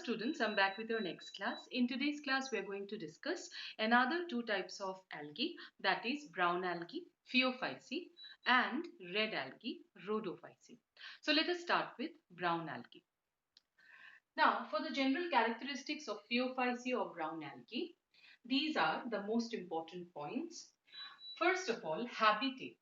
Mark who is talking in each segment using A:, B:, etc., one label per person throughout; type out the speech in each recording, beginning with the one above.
A: students, I'm back with your next class. In today's class, we're going to discuss another two types of algae, that is brown algae, Phaeophyceae, and red algae, Rhodophyceae. So let us start with brown algae. Now, for the general characteristics of Phaeophyceae or brown algae, these are the most important points. First of all, habitat.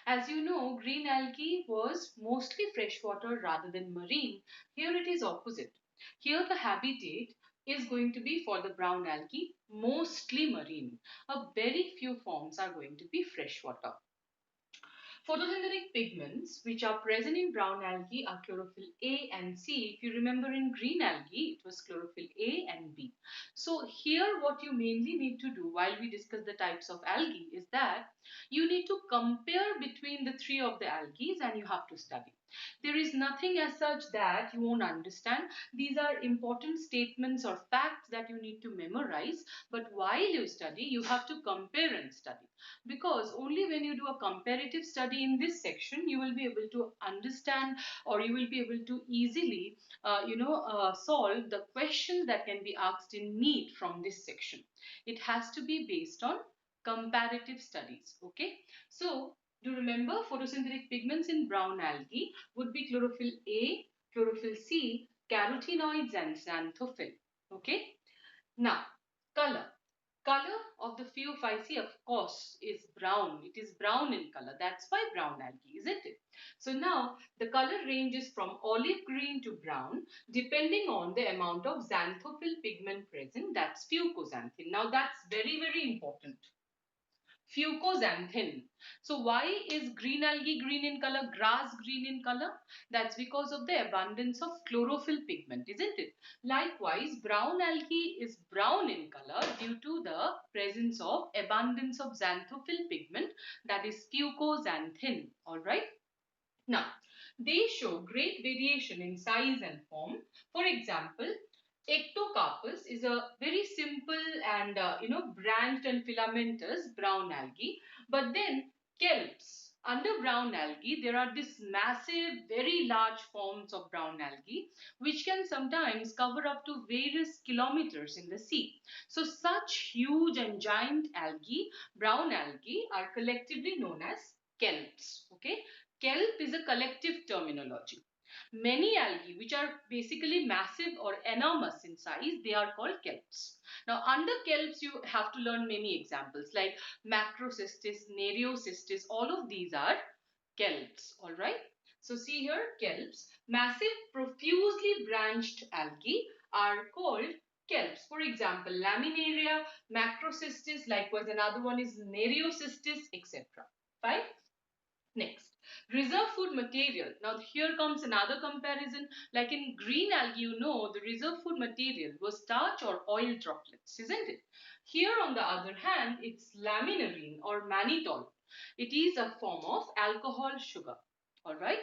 A: As you know, green algae was mostly freshwater rather than marine. Here it is opposite. Here the habitat is going to be for the brown algae mostly marine. A very few forms are going to be freshwater. Photosynthetic pigments which are present in brown algae are chlorophyll A and C. If you remember in green algae, it was chlorophyll A and B. So here what you mainly need to do while we discuss the types of algae is that you need to compare between the three of the algae and you have to study. There is nothing as such that you won't understand. These are important statements or facts that you need to memorize. But while you study, you have to compare and study. Because only when you do a comparative study in this section, you will be able to understand or you will be able to easily, solve the questions that can be asked in NEET from this section. It has to be based on comparative studies. Okay. So, do remember photosynthetic pigments in brown algae would be chlorophyll A, chlorophyll C, carotenoids and xanthophyll. Okay. Now, color. Color of the Phaeophyceae, of course, is brown. It is brown in color. That's why brown algae, isn't it? So now, the color ranges from olive green to brown depending on the amount of xanthophyll pigment present. That's fucoxanthin. Now, that's very, very important. Fucoxanthin. So why is green algae green in color, grass green in color? That's because of the abundance of chlorophyll pigment, isn't it? Likewise, brown algae is brown in color due to the presence of abundance of xanthophyll pigment, that is fucoxanthin. Alright. Now, they show great variation in size and form. For example, Ectocarpus is a very simple and branched and filamentous brown algae. But then kelps, under brown algae, there are these massive, very large forms of brown algae which can sometimes cover up to various kilometers in the sea. So such huge and giant algae, brown algae, are collectively known as kelps. Okay, kelp is a collective terminology. Many algae which are basically massive or enormous in size, they are called kelps. Now under kelps you have to learn many examples like Macrocystis, Nereocystis, all of these are kelps, alright. So see here, kelps, massive profusely branched algae are called kelps. For example, Laminaria, Macrocystis, likewise another one is Nereocystis, etc. Fine. Next, reserve food material. Now here comes another comparison. Like in green algae, you know, the reserve food material was starch or oil droplets, isn't it? Here on the other hand, it's laminarine or mannitol. It is a form of alcohol sugar. Alright.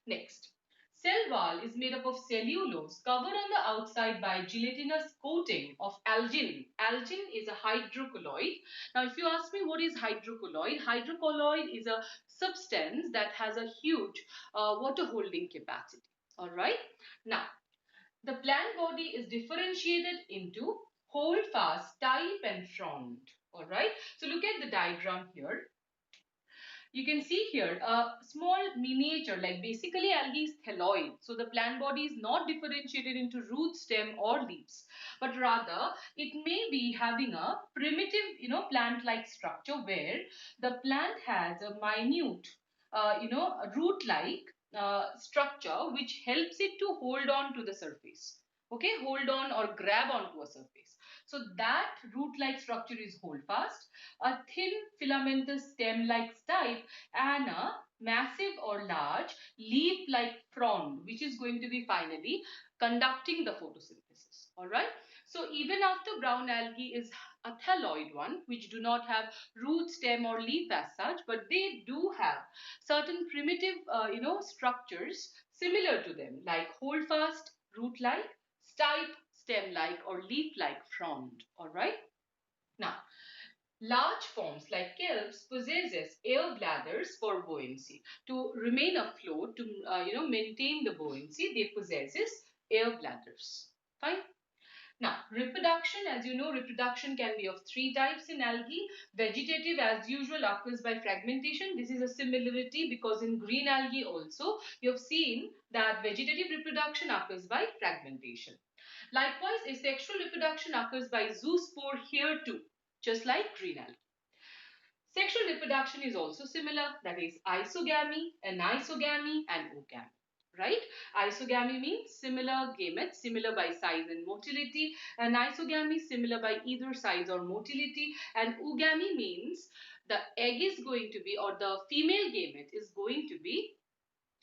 A: Next, cell wall is made up of cellulose covered on the outside by gelatinous coating of algin. Algin is a hydrocolloid. Now, if you ask me what is hydrocolloid, hydrocolloid is a substance that has a huge water holding capacity. Alright. Now, the plant body is differentiated into holdfast, type and frond. Alright. So, look at the diagram here. You can see here a small miniature, like basically algae is thelloid. So the plant body is not differentiated into root, stem or leaves, but rather it may be having a primitive, plant-like structure where the plant has a minute, root-like structure which helps it to hold on to the surface. Okay, hold on or grab onto a surface. So that root-like structure is holdfast, a thin filamentous stem-like stipe, and a massive or large leaf-like frond, which is going to be finally conducting the photosynthesis. Alright. So even after brown algae is a thalloid one, which do not have root, stem or leaf as such, but they do have certain primitive, structures similar to them, like holdfast, root-like, stipe, stem-like or leaf-like frond. Alright. Now, large forms like kelps possesses air bladders for buoyancy. To remain afloat, to maintain the buoyancy, they possesses air bladders. Fine. Now, reproduction, as you know, reproduction can be of three types in algae. Vegetative, as usual, occurs by fragmentation. This is a similarity because in green algae also, you have seen that vegetative reproduction occurs by fragmentation. Likewise, asexual reproduction occurs by zoospore here too, just like green algae. Sexual reproduction is also similar, that is isogamy, anisogamy, and ogamy. Right? Isogamy means similar gametes, similar by size and motility, and isogamy similar by either size or motility, and ogamy means the egg is going to be, or the female gamete is going to be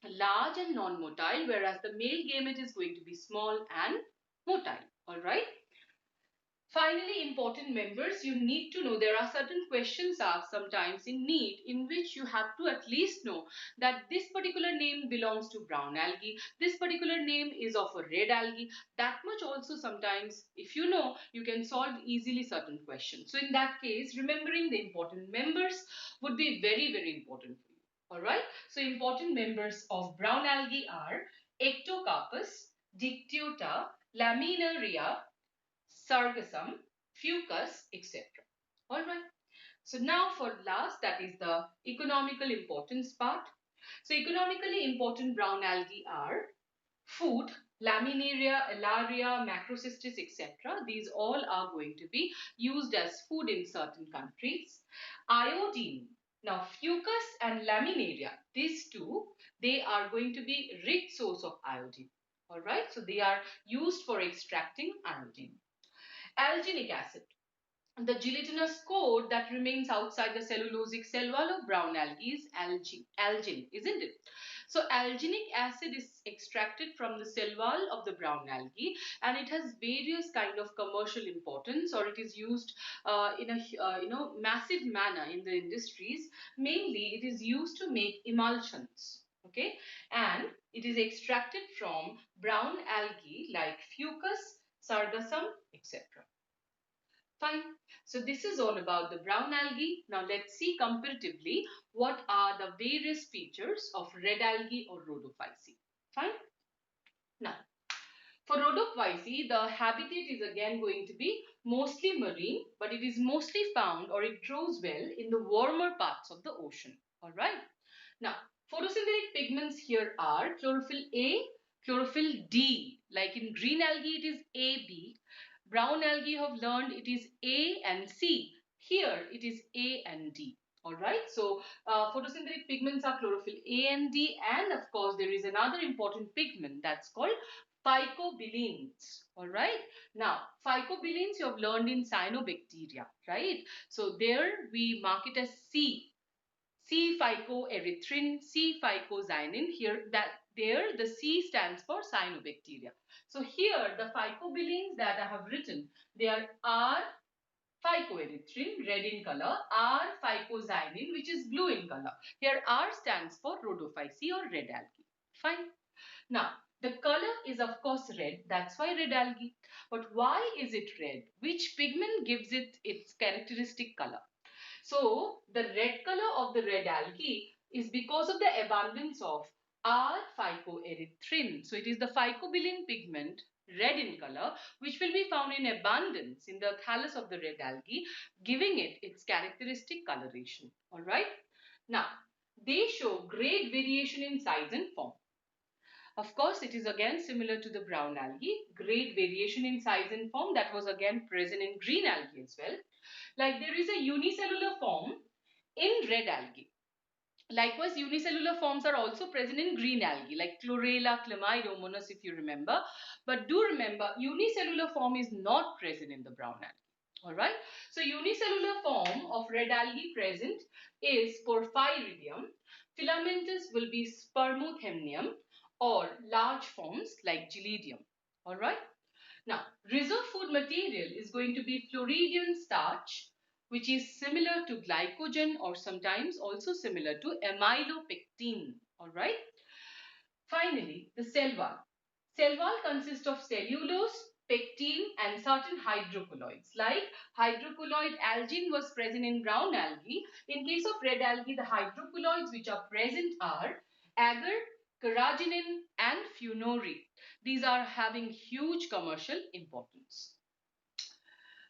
A: large and non-motile, whereas the male gamete is going to be small and motile. All right? Finally, important members, you need to know there are certain questions asked sometimes in NEET in which you have to at least know that this particular name belongs to brown algae, this particular name is of a red algae. That much also sometimes, if you know, you can solve easily certain questions. So in that case, remembering the important members would be very, very important for you. Alright, so important members of brown algae are Ectocarpus, Dictyota, Laminaria, sargassum, fucus, etc. Alright. So now for last, that is the economical importance part. So economically important brown algae are food, laminaria, alaria, macrocystis, etc. These all are going to be used as food in certain countries. Iodine. Now fucus and laminaria, these two, they are going to be rich source of iodine. Alright, so they are used for extracting iodine. Alginic acid, the gelatinous coat that remains outside the cellulosic cell wall of brown algae is algin, isn't it? So alginic acid is extracted from the cell wall of the brown algae, and it has various kind of commercial importance, or it is used in a massive manner in the industries. Mainly, it is used to make emulsions. Okay, and it is extracted from brown algae like fucus, sargassum, etc. Fine. So this is all about the brown algae. Now let's see comparatively what are the various features of red algae or rhodophyceae. Fine. Now, for rhodophyceae, the habitat is again going to be mostly marine, but it is mostly found, or it grows well in the warmer parts of the ocean. Alright. Now, photosynthetic pigments here are chlorophyll A, chlorophyll D. Like in green algae, it is AB. Brown algae, you have learned it is A and C. Here, it is A and D. Alright, so photosynthetic pigments are chlorophyll A and D, and of course, there is another important pigment that's called phycobilenes. Alright, now phycobilenes you have learned in cyanobacteria, right? So there we mark it as C. C-phycoerythrin, C-phycocyanin. Here, that there the C stands for cyanobacteria. So here the phycobilenes that I have written, they are R phycoerythrin, red in color, R phycocyanin, which is blue in color. Here R stands for rhodophyceae or red algae. Fine. Now, the color is of course red, that's why red algae. But why is it red? Which pigment gives it its characteristic color? So, the red color of the red algae is because of the abundance of R-phycoerythrin. So, it is the phycobilin pigment, red in color, which will be found in abundance in the thallus of the red algae, giving it its characteristic coloration. Alright. Now, they show great variation in size and form. Of course, it is again similar to the brown algae, great variation in size and form that was again present in green algae as well. Like there is a unicellular form in red algae. Likewise, unicellular forms are also present in green algae like Chlorella, Chlamydomonas if you remember. But do remember, unicellular form is not present in the brown algae. Alright, so unicellular form of red algae present is Porphyridium. Filamentous will be Spermothamnium or large forms like Gelidium. Alright. Now, reserve food material is going to be Floridian starch, which is similar to glycogen or sometimes also similar to amylopectin. Alright. Finally, the cell wall. Cell wall consists of cellulose, pectin and certain hydrocolloids. Like hydrocolloid algin was present in brown algae. In case of red algae, the hydrocolloids which are present are agar, carrageenan and funorate. These are having huge commercial importance.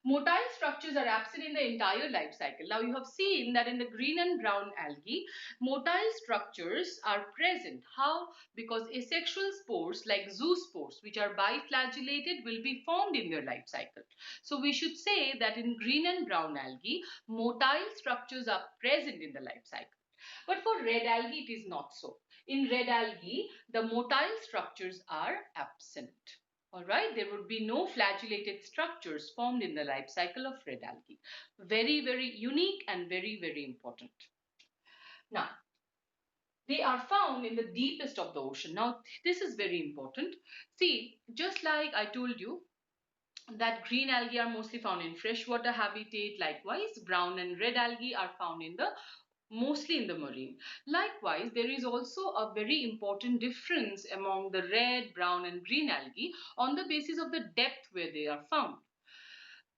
A: Motile structures are absent in the entire life cycle. Now you have seen that in the green and brown algae, motile structures are present. How? Because asexual spores like zoospores, which are biflagellated, will be formed in their life cycle. So we should say that in green and brown algae, motile structures are present in the life cycle. But for red algae, it is not so. In red algae, the motile structures are absent. Alright, there would be no flagellated structures formed in the life cycle of red algae. Very, very unique and very, very important. Now, they are found in the deepest of the ocean. Now, this is very important. See, just like I told you, that green algae are mostly found in freshwater habitat. Likewise, brown and red algae are found in the mostly in the marine. Likewise, there is also a very important difference among the red, brown and green algae on the basis of the depth where they are found.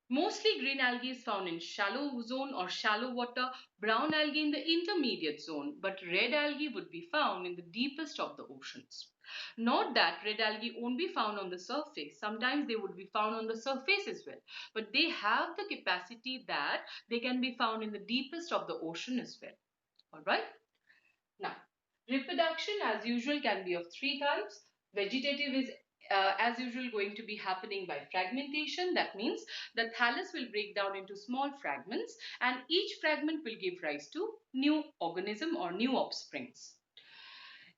A: Mostly green algae is found in shallow zone or shallow water, brown algae in the intermediate zone, but red algae would be found in the deepest of the oceans. Not that red algae won't be found on the surface. Sometimes they would be found on the surface as well. But they have the capacity that they can be found in the deepest of the ocean as well. Alright. Now, reproduction as usual can be of three types. Vegetative is as usual going to be happening by fragmentation. That means the thallus will break down into small fragments and each fragment will give rise to new organism or new offsprings.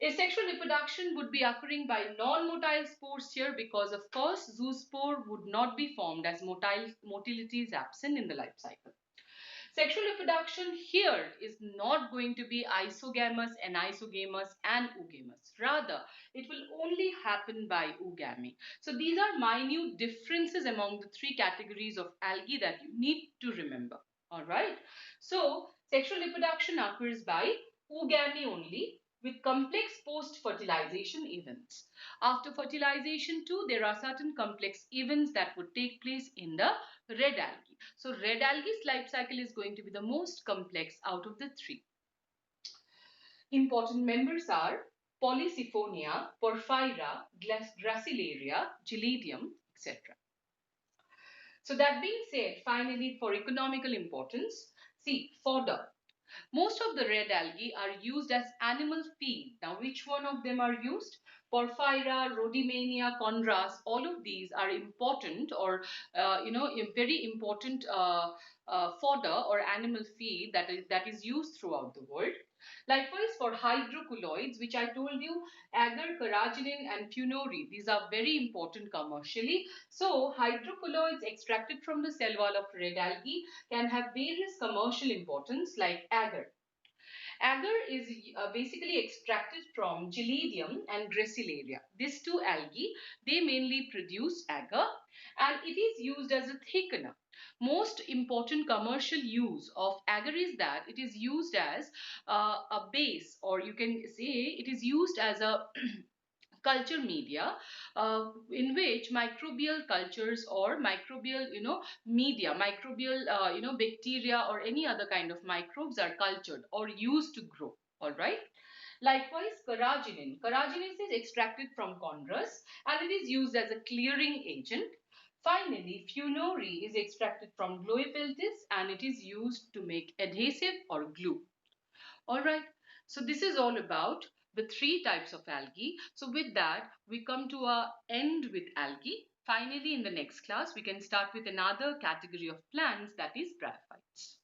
A: Asexual reproduction would be occurring by non-motile spores here because of course zoospore would not be formed as motility is absent in the life cycle. Sexual reproduction here is not going to be isogamous, anisogamous and oogamous. Rather, it will only happen by oogamy. So these are minute differences among the three categories of algae that you need to remember. Alright. So sexual reproduction occurs by oogamy only with complex post-fertilization events. After fertilization too, there are certain complex events that would take place in the red algae. So red algae's life cycle is going to be the most complex out of the three. Important members are Polysiphonia, Porphyra, Gracilaria, Gelidium, etc. So that being said, finally for economical importance, see fodder. Most of the red algae are used as animal feed. Now, which one of them are used? Porphyra, Rhodymania, Chondrus, all of these are important or, very important fodder or animal feed that is used throughout the world. Likewise, for hydrocolloids, which I told you, agar, carrageenan and funnori, these are very important commercially. So, hydrocolloids extracted from the cell wall of red algae can have various commercial importance like agar. Agar is basically extracted from Gelidium and Gracilaria. These two algae, they mainly produce agar and it is used as a thickener. Most important commercial use of agar is that it is used as a base, or you can say it is used as a culture media in which microbial cultures or microbial media, microbial bacteria or any other kind of microbes are cultured or used to grow. All right. Likewise, carrageenan is extracted from chondrus and it is used as a clearing agent. Finally, funnori is extracted from Gloepeltis and it is used to make adhesive or glue. Alright, so this is all about the three types of algae. So with that, we come to our end with algae. Finally, in the next class, we can start with another category of plants, that is bryophytes.